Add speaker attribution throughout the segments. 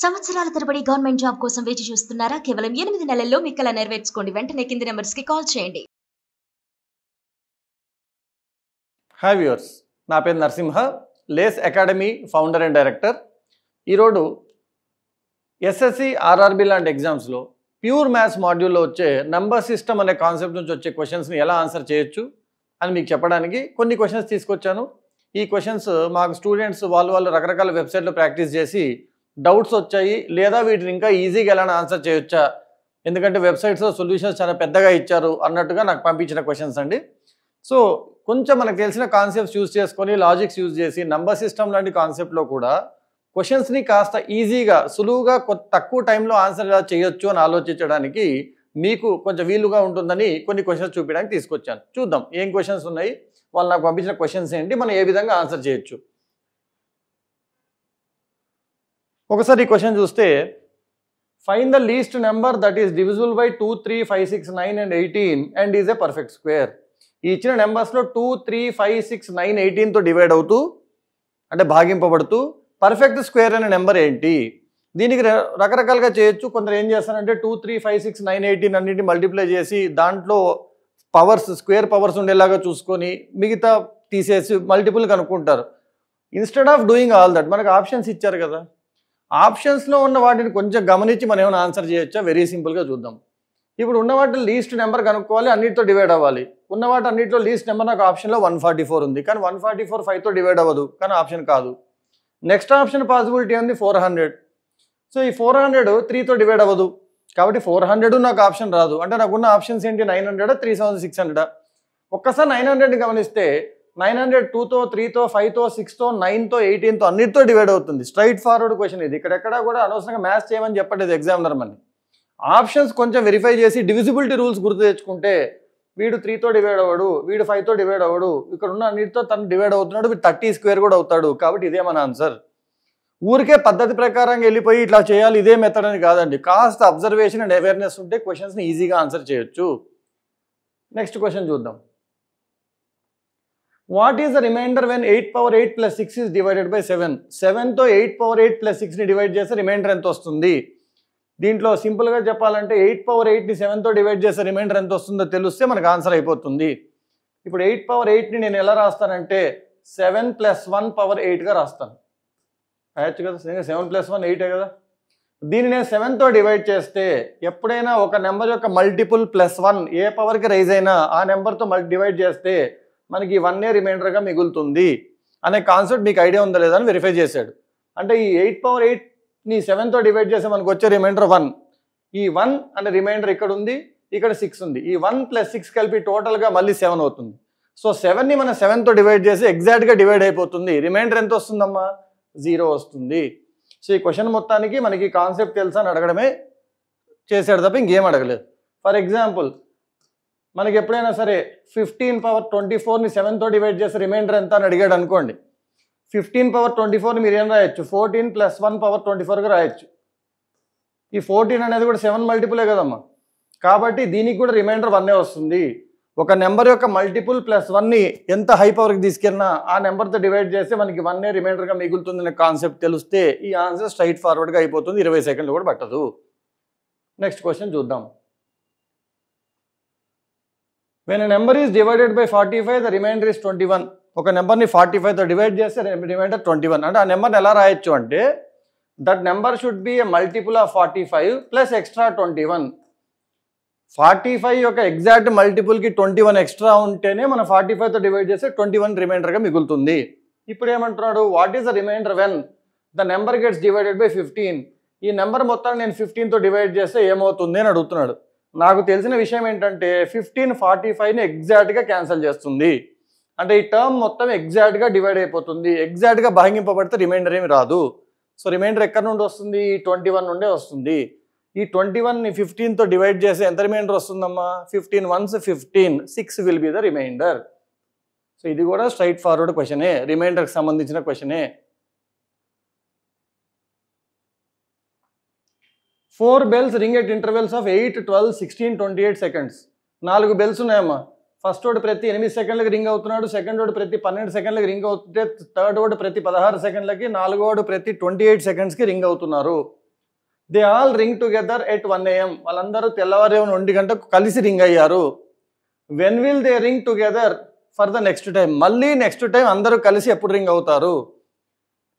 Speaker 1: సంవత్సరాల తరబడి government job కోసం వేచి చూస్తున్నారా? కేవలం 8 నెలల్లో మీ కల నెరవేర్చుకోండి. వెంటనే కింది నెంబర్స్ కి కాల్ చేయండి.
Speaker 2: హాయ్ వ్యూవర్స్, నా పేరు Narasimha, Lace Academy founder and director. ఈరోజు ఎస్ఎస్సి ఆర్ఆర్బి లాంటి ఎగ్జామ్స్లో ప్యూర్ మ్యాథ్స్ మాడ్యూల్లో వచ్చే నంబర్ సిస్టమ్ అనే కాన్సెప్ట్ నుంచి వచ్చే క్వశ్చన్స్ని ఎలా ఆన్సర్ చేయొచ్చు అని మీకు చెప్పడానికి కొన్ని క్వశ్చన్స్ తీసుకొచ్చాను. ఈ క్వశ్చన్స్ మాకు స్టూడెంట్స్ వాళ్ళు రకరకాల వెబ్సైట్లో ప్రాక్టీస్ చేసి డౌట్స్ వచ్చాయి, లేదా వీటిని ఇంకా ఈజీగా ఎలా ఆన్సర్ చేయొచ్చా, ఎందుకంటే వెబ్సైట్స్లో సొల్యూషన్స్ చాలా పెద్దగా ఇచ్చారు అన్నట్టుగా నాకు పంపించిన క్వశ్చన్స్ అండి. సో కొంచెం మనకు తెలిసిన కాన్సెప్ట్స్ యూజ్ చేసుకొని లాజిక్స్ యూజ్ చేసి నంబర్ సిస్టమ్ లాంటి కాన్సెప్ట్లో కూడా క్వశ్చన్స్ని కాస్త ఈజీగా సులువుగా తక్కువ టైంలో ఆన్సర్ ఎలా చేయొచ్చు అని ఆలోచించడానికి మీకు కొంచెం వీలుగా ఉంటుందని కొన్ని క్వశ్చన్స్ చూపించడానికి తీసుకొచ్చాను. చూద్దాం ఏం క్వశ్చన్స్ ఉన్నాయి, వాళ్ళు నాకు పంపించిన క్వశ్చన్స్ ఏంటి, మనం ఏ విధంగా ఆన్సర్ చేయొచ్చు. ఒకసారి ఈ క్వశ్చన్ చూస్తే, find the least number that is divisible by 2, 3, 5, 6, 9 and 18 and is a perfect square. ఈ ఇచ్చిన నెంబర్స్లో 2, 3, 5, 6, 9, 18తో డివైడ్ అవుతూ అంటే భాగింపబడుతూ పర్ఫెక్ట్ స్క్వేర్ అనే నెంబర్ ఏంటి? దీనికి రకరకాలుగా చేయొచ్చు. కొందరు ఏం చేస్తారంటే 2, 3, 5, 6, 9, 18 అన్నింటిని మల్టిప్లై చేసి దాంట్లో పవర్స్ స్క్వేర్ పవర్స్ ఉండేలాగా చూసుకొని మిగతా తీసేసి మల్టిపుల్ కనుక్కుంటారు. Instead of doing all that మనకు ఆప్షన్స్ ఇచ్చారు కదా, ఆప్షన్స్లో ఉన్న వాటిని కొంచెం గమనించి మనం ఏమైనా ఆన్సర్ చేయొచ్చా? వెరీ సింపుల్గా చూద్దాం. ఇప్పుడు ఉన్న వాటిలో లీస్ట్ నెంబర్ కనుక్కోవాలి, అన్నిటితో డివైడ్ అవ్వాలి. ఉన్న వాటి అన్నింటిలో లీస్ట్ నెంబర్ నాకు ఆప్షన్లో 144 ఉంది, కానీ 144 5తో డివైడ్ అవ్వదు, కానీ ఆప్షన్ కాదు. నెక్స్ట్ ఆప్షన్ పాసిబిలిటీ ఉంది 400. సో ఈ 400 3తో డివైడ్ అవ్వదు, కాబట్టి 400 నాకు ఆప్షన్ రాదు. అంటే నాకున్న ఆప్షన్స్ ఏంటి? 900, 3600. ఒక్కసారి 900ని గమనిస్తే 900 2తో 3తో 5తో 6తో 9తో 18తో అన్నిటితో డివైడ్ అవుతుంది. స్ట్రైట్ ఫార్వర్డ్ క్వశ్చన్ ఇది. ఇక్కడెక్కడా కూడా అనవసరంగా మ్యాథ్స్ చేయమని చెప్పలేదు ఎగ్జామినర్ మని. ఆప్షన్స్ కొంచెం వెరిఫై చేసి డివిజిబిలిటీ రూల్స్ గుర్తు తెచ్చుకుంటే వీడు 3తో డివైడ్ అవ్వడు, వీడు 5తో డివైడ్ అవ్వడు, ఇక్కడ ఉన్న అన్నిటితో తను డివైడ్ అవుతున్నాడు, వీడు 30 స్క్వేర్ కూడా అవుతాడు. కాబట్టి ఇదే మన ఆన్సర్. ఊరికే పద్ధతి ప్రకారంగా వెళ్ళిపోయి ఇట్లా చేయాలి ఇదే మెథడ్ అని కాదండి. కాస్త అబ్జర్వేషన్ అండ్ అవేర్నెస్ ఉంటే క్వశ్చన్స్ని ఈజీగా ఆన్సర్ చేయొచ్చు. నెక్స్ట్ క్వశ్చన్ చూద్దాం. What is the reminder when 8 power 8 + 6 is divided by 7? 7తో 8 power 8 + 6ని డివైడ్ చేస్తే రిమైండర్ ఎంత వస్తుంది? దీంట్లో సింపుల్గా చెప్పాలంటే 8 power 8ని 7తో డివైడ్ చేస్తే రిమైండర్ ఎంత వస్తుందో తెలిస్తే మనకు ఆన్సర్ అయిపోతుంది. ఇప్పుడు 8 power 8ని నేను ఎలా రాస్తానంటే 7 + 1 power 8గా రాస్తాను. రాయొచ్చు కదా, 7 + 1 8 కదా. దీన్ని నేను 7తో డివైడ్ చేస్తే ఎప్పుడైనా ఒక నెంబర్ యొక్క మల్టిపుల్ +1 ఏ పవర్కి రైజ్ అయినా ఆ నెంబర్తో డివైడ్ చేస్తే మనకి 1 రిమైండర్గా మిగులుతుంది అనే కాన్సెప్ట్ మీకు ఐడియా ఉందా లేదా అని వెరిఫై చేశాడు. అంటే ఈ 8 power 8ని 7తో డివైడ్ చేస్తే మనకు వచ్చే రిమైండర్ 1. ఈ 1 అనే రిమైండర్ ఇక్కడ ఉంది, ఇక్కడ 6 ఉంది. ఈ 1 + 6 కలిపి టోటల్గా మళ్ళీ 7 అవుతుంది. సో 7ని మనం 7తో డివైడ్ చేసి ఎగ్జాక్ట్గా డివైడ్ అయిపోతుంది. రిమైండర్ ఎంత వస్తుందమ్మా? 0 వస్తుంది. సో ఈ క్వశ్చన్ మొత్తానికి మనకి కాన్సెప్ట్ తెలుసా అని అడగడమే చేశాడు తప్ప ఇంకేం అడగలేదు. ఫర్ ఎగ్జాంపుల్ మనకి ఎప్పుడైనా సరే 15 power 24ని 7తో డివైడ్ చేసి రిమైండర్ ఎంత అని అడిగాడు అనుకోండి. 15 power 24ని మీరు ఏం రాయొచ్చు? 14 + 1 power 24గా రాయొచ్చు. ఈ 14 అనేది కూడా 7 మల్టిపులే కదమ్మా, కాబట్టి దీనికి కూడా రిమైండర్ 1 వస్తుంది. ఒక నెంబర్ యొక్క మల్టిపుల్ +1ని ఎంత హై పవర్కి తీసుకెళ్ళినా ఆ నెంబర్తో డివైడ్ చేస్తే మనకి 1 రిమైండర్గా మిగులుతుంది అనే కాన్సెప్ట్ తెలిస్తే ఈ ఆన్సర్ స్ట్రైట్ ఫార్వర్డ్గా అయిపోతుంది, 20 సెకండ్లు కూడా పట్టదు. నెక్స్ట్ క్వశ్చన్ చూద్దాం. When a number is divided by 45, the remainder is 21. ఒక నెంబర్ని 45తో డివైడ్ చేస్తే రిమైండర్ 21. అంటే ఆ నెంబర్ని ఎలా రాయొచ్చు అంటే that number should be A multiple of 45 plus extra 21. 45 యొక్క ఎగ్జాక్ట్ మల్టిపుల్కి 21 ఎక్స్ట్రా ఉంటేనే మనం 45తో డివైడ్ చేస్తే 21 రిమైండర్గా మిగులుతుంది. ఇప్పుడు ఏమంటున్నాడు? What is the reminder when the number gets divided by 15? ఈ నెంబర్ మొత్తాన్ని నేను 15తో డివైడ్ చేస్తే ఏమవుతుంది అని అడుగుతున్నాడు. నాకు తెలిసిన విషయం ఏంటంటే 15 45ని ఎగ్జాక్ట్గా క్యాన్సిల్ చేస్తుంది. అంటే ఈ టర్మ్ మొత్తం ఎగ్జాక్ట్గా డివైడ్ అయిపోతుంది. ఎగ్జాక్ట్గా భాగింపబడితే రిమైండర్ ఏమి రాదు. సో రిమైండర్ ఎక్కడి నుండి వస్తుంది? 21 నుండే వస్తుంది. ఈ 21ని 15తో డివైడ్ చేస్తే ఎంత రిమైండర్ వస్తుందమ్మా? 15 1s 15, 6 will be the reminder. So ఇది కూడా స్ట్రైట్ ఫార్వర్డ్ క్వశ్చనే, రిమైండర్కి సంబంధించిన క్వశ్చనే. 4 bells ring at intervals of 8, 12, 16, 28 seconds. 4 bells ఉన్నాయమ్మా. ఫస్ట్ వాడు ప్రతి 8 సెకండ్లకి రింగ్ అవుతున్నాడు, సెకండ్ వాడు ప్రతి 12 సెకండ్లకి రింగ్ అవుతుంటే, థర్డ్ వాడు ప్రతి 16 సెకండ్లకి, 4వ వాడు ప్రతి 28 సెకండ్స్కి రింగ్ అవుతున్నారు. They all ring together at 1 AM. వాళ్ళందరూ తెల్లవారేమో 1 గంటకు కలిసి రింగ్ అయ్యారు. When will they ring together for the next time? మళ్ళీ నెక్స్ట్ టైం అందరూ కలిసి ఎప్పుడు రింగ్ అవుతారు?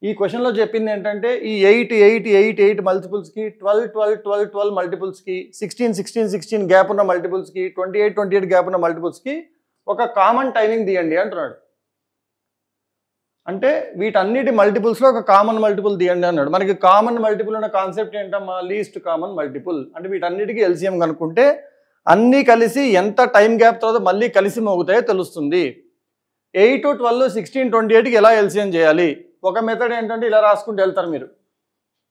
Speaker 2: ఈ క్వశ్చన్లో చెప్పింది ఏంటంటే ఈ 8 మల్టిపుల్స్కి 12 మల్టిపుల్స్కి 16 గ్యాప్ ఉన్న మల్టిపుల్స్కి 28 గ్యాప్ ఉన్న మల్టిపుల్స్కి ఒక కామన్ టైమింగ్ తీయండి అంటున్నాడు. అంటే వీటన్నిటి మల్టిపుల్స్లో ఒక కామన్ మల్టిపుల్ తీయండి అన్నాడు. మనకి కామన్ మల్టిపుల్ ఉన్న కాన్సెప్ట్ ఏంటమ్మా? Least common multiple. అంటే వీటన్నిటికీ ఎల్సిఎం కనుక్కుంటే అన్నీ కలిసి ఎంత టైం గ్యాప్ తర్వాత మళ్ళీ కలిసి మోగుతాయో తెలుస్తుంది. 8, 12, 16, 28కి ఎలా ఎల్సిఎం చేయాలి? ఒక మెథడ్ ఏంటంటే ఇలా రాసుకుంటూ వెళ్తారు మీరు.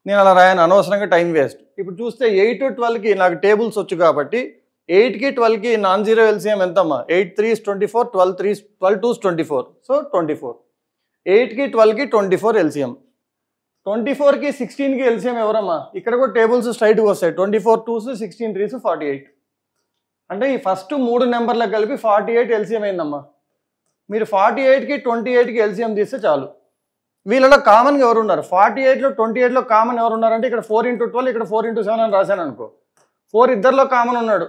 Speaker 2: నేను అలా రాయను, అనవసరంగా టైం వేస్ట్. ఇప్పుడు చూస్తే 8, 12కి నాకు టేబుల్స్ వచ్చు కాబట్టి 8కి 12కి నాన్ జీరో ఎల్సిఎం ఎంతమ్మా? 8 3s 24, 12 2s 24. సో 24. 8కి 12కి 24 ఎల్సిఎం. 24కి 16కి ఎల్సిఎం ఎవరమ్మా? ఇక్కడ కూడా టేబుల్స్ స్ట్రైట్గా వస్తాయి. 24 2s 16 3s 48. అంటే ఈ ఫస్ట్ 3 నెంబర్లకు కలిపి 48 ఎల్సిఎం అయిందమ్మా. మీరు 48కి 28కి ఎల్సిఎం తీస్తే చాలు. వీళ్ళలో కామన్గా ఎవరు ఉన్నారు? 48లో 28లో కామన్ ఎవరు ఉన్నారంటే ఇక్కడ 4 × 12, ఇక్కడ 4 × 7 అని రాశాను అనుకో. 4 ఇద్దరిలో కామన్ ఉన్నాడు.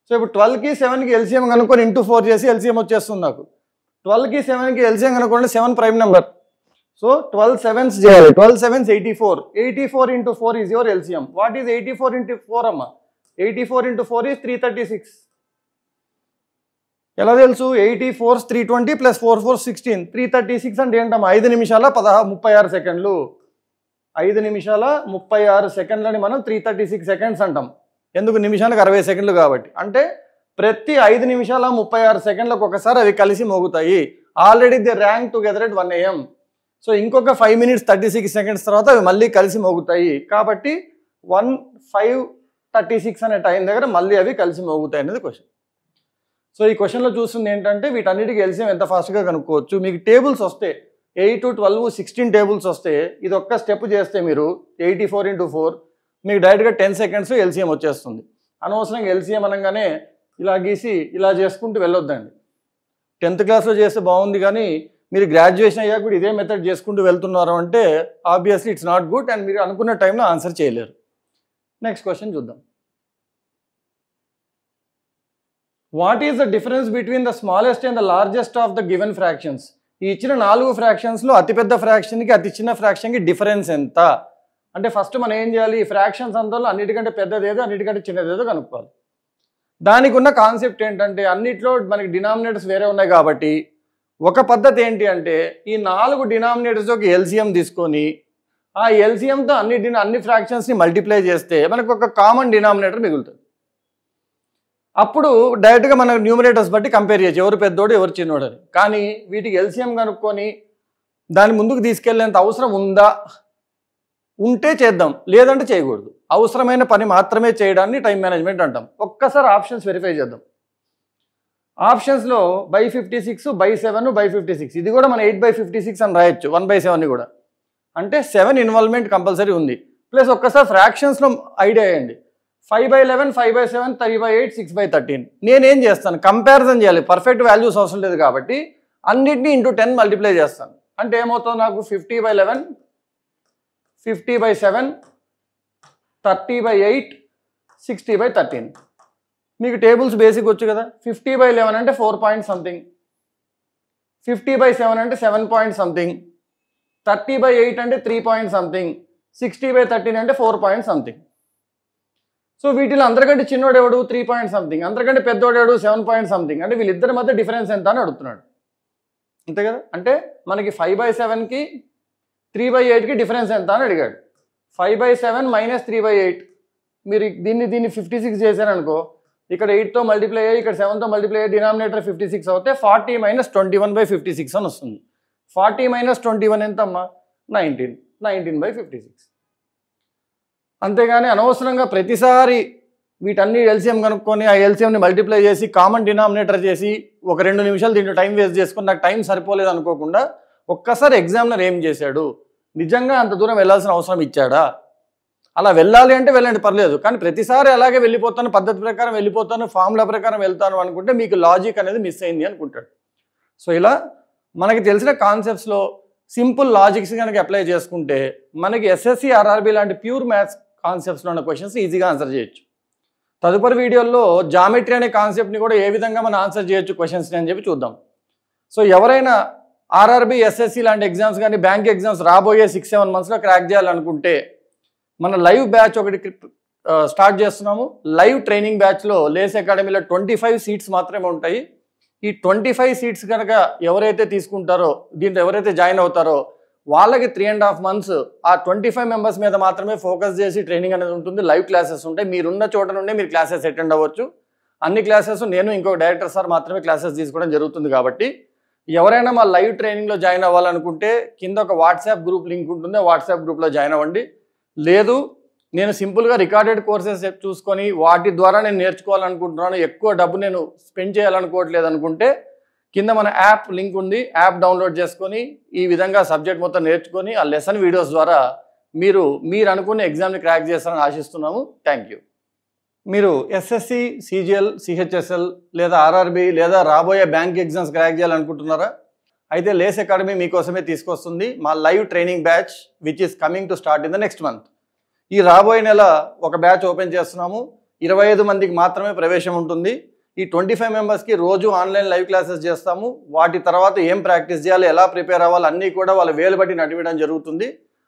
Speaker 2: సో ఇప్పుడు 12కి 7కి ఎల్సిఎం కనుక్కొని ఇంటూ 4 చేసి ఎల్సిఎం వచ్చేస్తుంది నాకు. 12కి 7కి ఎల్సిఎం కనుక్కోండి, 7 ప్రైమ్ నెంబర్. సో 12 7s చేయాలి. 12 7s 84. 84 × 4 is your LCM. What is 84 × 4 అమ్మా? 84 × 4 ఈజ్ 336. ఎలా తెలుసు? 84 320 + 4 4 16. 336 అంటే ఏంటమ్మా? 5 నిమిషాల 36 సెకండ్లు. 5 నిమిషాల 36 సెకండ్లని మనం 336 సెకండ్స్ అంటాం. ఎందుకు? నిమిషానికి 60 సెకండ్లు కాబట్టి. అంటే ప్రతి 5 నిమిషాల 36 సెకండ్లకు ఒకసారి అవి కలిసి మోగుతాయి. Already they rang together at 1 AM. So ఇంకొక 5 minutes 36 seconds తర్వాత అవి మళ్ళీ కలిసి మోగుతాయి. కాబట్టి 1:5:36 అనే టైం దగ్గర మళ్ళీ అవి కలిసి మోగుతాయి అనేది క్వశ్చన్. సో ఈ క్వశ్చన్లో చూస్తుంది ఏంటంటే వీటన్నిటికి ఎల్సిఎం ఎంత ఫాస్ట్గా కనుక్కోవచ్చు. మీకు టేబుల్స్ వస్తే 8, 12, 16 టేబుల్స్ వస్తే ఇది ఒక్క స్టెప్ చేస్తే మీరు 84 × 4 మీకు డైరెక్ట్గా 10 seconds ఎల్సిఎం వచ్చేస్తుంది. అనవసరంగా ఎల్సిఎం అనగానే ఇలా గీసి ఇలా చేసుకుంటూ వెళ్ళొద్దండి. 10th క్లాస్లో చేస్తే బాగుంది, కానీ మీరు గ్రాడ్యుయేషన్ అయ్యాక కూడా ఇదే మెథడ్ చేసుకుంటూ వెళ్తున్నారు అంటే obviously it's not good and మీరు అనుకున్న టైంలో ఆన్సర్ చేయలేరు. నెక్స్ట్ క్వశ్చన్ చూద్దాం. What is the difference between the smallest and the largest of the given fractions? ఈ ఇచ్చిన 4 ఫ్రాక్షన్స్లో అతిపెద్ద ఫ్రాక్షన్కి అతి చిన్న ఫ్రాక్షన్కి డిఫరెన్స్ ఎంత అంటే ఫస్ట్ మనం ఏం చేయాలి? ఈ ఫ్రాక్షన్స్ అంతలో అన్నిటికంటే పెద్దదేదో అన్నిటికంటే చిన్నదేదో కనుక్కోవాలి. దానికి ఉన్న కాన్సెప్ట్ ఏంటంటే అన్నిట్లో మనకి డినామినేటర్స్ వేరే ఉన్నాయి కాబట్టి ఒక పద్ధతి ఏంటి అంటే ఈ 4 డినామినేటర్స్ ఒక ఎల్సిఎం తీసుకొని ఆ ఎల్సిఎంతో అన్ని ఫ్రాక్షన్స్ని మల్టిప్లై చేస్తే మనకు ఒక కామన్ డినామినేటర్ మిగులుతుంది. అప్పుడు డైరెక్ట్గా మన న్యూమరేటర్స్ బట్టి కంపేర్ చేయొచ్చు ఎవరు పెద్దోడు ఎవరు చిన్నోడు అని. కానీ వీటికి ఎల్సిఎం కనుక్కొని దాన్ని ముందుకు తీసుకెళ్లేంత అవసరం ఉందా? ఉంటే చేద్దాం, లేదంటే చేయకూడదు. అవసరమైన పని మాత్రమే చేయడాన్ని టైం మేనేజ్మెంట్ అంటాం. ఒక్కసారి ఆప్షన్స్ వెరిఫై చేద్దాం. ఆప్షన్స్లో by56/7/56 ఇది కూడా మన 8/56 అని రాయొచ్చు. 1/7 కూడా అంటే 7 ఇన్వాల్వ్మెంట్ కంపల్సరీ ఉంది. ప్లస్ ఒక్కసారి ఫ్రాక్షన్స్లో ఐడియా వేయండి. 5/11, 5/7, 3/8, 6/13. నేనేం చేస్తాను? కంపారిజన్ చేయాలి. పర్ఫెక్ట్ వాల్యూస్ అవసరం లేదు కాబట్టి అన్నిటినీ ఇంటూ 10 మల్టిప్లై చేస్తాను. అంటే ఏమవుతుంది నాకు? 50/11, 50/7, 30/8, 60/13. మీకు టేబుల్స్ బేసిక్ వచ్చు కదా. 50/11 అంటే 4 పాయింట్ సంథింగ్, 50/7 అంటే 7 పాయింట్ సంథింగ్, 30/8 అంటే 3 పాయింట్ సంథింగ్, 60/13 అంటే 4 పాయింట్ సంథింగ్. సో వీటిలో అందరికంటే చిన్నోడు ఎవడు? 3 పాయింట్ సంథింగ్. అందరికంటే పెద్దోడు ఎవడు? 7 పాయింట్ సంథింగ్. అంటే వీళ్ళిద్దరి మధ్య డిఫరెన్స్ ఎంత అని అడుగుతున్నాడు. అంతే కదా. అంటే మనకి 5/7కి 3/8కి డిఫరెన్స్ ఎంత అని అడిగాడు. 5/7 - 3/8 మీరు దీన్ని 56 చేశారనుకో, ఇక్కడ 8తో మల్టిప్లై అయ్యి ఇక్కడ 7తో మల్టిప్లై అయ్యి డినామినేటర్ 56 అవుతే 40 - 21/56 అని వస్తుంది. 40 - 21 ఎంతమ్మా? 19/56. అంతేగాని అనవసరంగా ప్రతిసారి వీటన్ని ఎల్సిఎం కనుక్కొని ఆ ఎల్సిఎంని మల్టిప్లై చేసి కామన్ డినామినేటర్ చేసి ఒక 2 నిమిషాలు దీంట్లో టైం వేస్ట్ చేసుకుని నాకు టైం సరిపోలేదు అనుకోకుండా ఒక్కసారి ఎగ్జామినర్ ఏం చేశాడు? నిజంగా అంత దూరం వెళ్ళాల్సిన అవసరం ఇచ్చాడా? అలా వెళ్ళాలి అంటే వెళ్ళండి, పర్లేదు. కానీ ప్రతిసారి అలాగే వెళ్ళిపోతాను, పద్ధతి ప్రకారం వెళ్ళిపోతాను, ఫార్ములా ప్రకారం వెళ్తాను అనుకుంటే మీకు లాజిక్ అనేది మిస్ అయింది అనుకుంటాడు. సో ఇలా మనకి తెలిసిన కాన్సెప్ట్స్లో సింపుల్ లాజిక్స్ కనుక అప్లై చేసుకుంటే మనకి ఎస్ఎస్సి ఆర్ఆర్బి లాంటి ప్యూర్ మ్యాథ్స్ కాన్సెప్ట్స్లో ఉన్న క్వశ్చన్స్ ఈజీగా ఆన్సర్ చేయొచ్చు. తదుపరి వీడియోలో జామెట్రీ అనే కాన్సెప్ట్ని కూడా ఏ విధంగా మనం ఆన్సర్ చేయొచ్చు క్వశ్చన్స్ని అని చెప్పి చూద్దాం. సో ఎవరైనా ఆర్ఆర్బి, ఎస్ఎస్సి లాంటి ఎగ్జామ్స్ కానీ బ్యాంక్ ఎగ్జామ్స్ రాబోయే 6-7 మంత్స్లో క్రాక్ చేయాలనుకుంటే మన లైవ్ బ్యాచ్ ఒకటి స్టార్ట్ చేస్తున్నాము. లైవ్ ట్రైనింగ్ బ్యాచ్లో లేస్ అకాడమీలో 25 సీట్స్ మాత్రమే ఉంటాయి. ఈ 25 సీట్స్ కనుక ఎవరైతే తీసుకుంటారో, దీంట్లో ఎవరైతే జాయిన్ అవుతారో వాళ్ళకి 3.5 months ఆ 25 మెంబర్స్ మీద మాత్రమే ఫోకస్ చేసి ట్రైనింగ్ అనేది ఉంటుంది. లైవ్ క్లాసెస్ ఉంటాయి. మీరున్న చోట నుండే మీరు క్లాసెస్ అటెండ్ అవ్వచ్చు. అన్ని క్లాసెస్ నేను ఇంకొక డైరెక్టర్ సార్ మాత్రమే క్లాసెస్ తీసుకోవడం జరుగుతుంది. కాబట్టి ఎవరైనా మా లైవ్ ట్రైనింగ్లో జాయిన్ అవ్వాలనుకుంటే కింద ఒక వాట్సాప్ గ్రూప్ లింక్ ఉంటుంది. ఆ వాట్సాప్ గ్రూప్లో జాయిన్ అవ్వండి. లేదు నేను సింపుల్గా రికార్డెడ్ కోర్సెస్ చూసుకొని వాటి ద్వారా నేను నేర్చుకోవాలనుకుంటున్నాను, ఎక్కువ డబ్బు నేను స్పెండ్ చేయాలనుకోవట్లేదు అనుకుంటే కింద మన యాప్ లింక్ ఉంది. యాప్ డౌన్లోడ్ చేసుకొని ఈ విధంగా సబ్జెక్ట్ మొత్తం నేర్చుకొని ఆ లెసన్ వీడియోస్ ద్వారా మీరు అనుకునే ఎగ్జామ్ని క్రాక్ చేస్తారని ఆశిస్తున్నాము. Thank you. మీరు ఎస్ఎస్సి, సిజిఎల్, సిహెచ్ఎస్ఎల్ లేదా ఆర్ఆర్బి లేదా రాబోయే బ్యాంక్ ఎగ్జామ్స్ క్రాక్ చేయాలనుకుంటున్నారా? అయితే లేస్ అకాడమీ మీకోసమే తీసుకొస్తుంది మా live training batch which is coming to start in the next month. ఈ రాబోయే నెల ఒక బ్యాచ్ ఓపెన్ చేస్తున్నాము. 25 మందికి మాత్రమే ప్రవేశం ఉంటుంది. ఈ 25 మెంబర్స్కి రోజు ఆన్లైన్ లైవ్ క్లాసెస్ చేస్తాము. వాటి తర్వాత ఏం ప్రాక్టీస్ చేయాలి, ఎలా ప్రిపేర్ అవ్వాలి అన్నీ కూడా వాళ్ళ వేలు బట్టి నడిపడం జరుగుతుంది.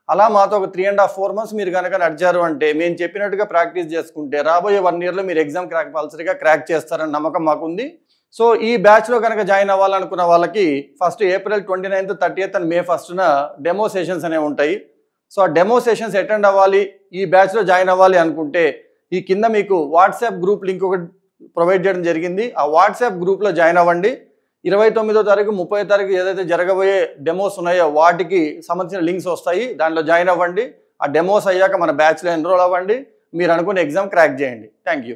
Speaker 2: అలా మాతో ఒక 3.5-4 months మీరు కనుక నడిచారు అంటే మేము చెప్పినట్టుగా ప్రాక్టీస్ చేసుకుంటే రాబోయే 1 yearలో మీరు ఎగ్జామ్ కంపల్సరీగా క్రాక్ చేస్తారని నమ్మకం మాకుంది. సో ఈ బ్యాచ్లో కనుక జాయిన్ అవ్వాలనుకున్న వాళ్ళకి first April 29th, 30th and May 1st demo sessions అనేవి ఉంటాయి. సో ఆ డెమో సెషన్స్ అటెండ్ అవ్వాలి, ఈ బ్యాచ్లో జాయిన్ అవ్వాలి అనుకుంటే ఈ కింద మీకు వాట్సాప్ గ్రూప్ లింక్ ఒకటి ప్రొవైడ్ చేయడం జరిగింది. ఆ వాట్సాప్ గ్రూప్లో జాయిన్ అవ్వండి. 29వ తారీఖు, 30వ తారీఖు ఏదైతే జరగబోయే డెమోస్ ఉన్నాయో వాటికి సంబంధించిన లింక్స్ వస్తాయి. దాంట్లో జాయిన్ అవ్వండి. ఆ డెమోస్ అయ్యాక మన బ్యాచ్లో ఎన్రోల్ అవ్వండి. మీరు అనుకునే ఎగ్జామ్ క్రాక్ చేయండి. Thank you.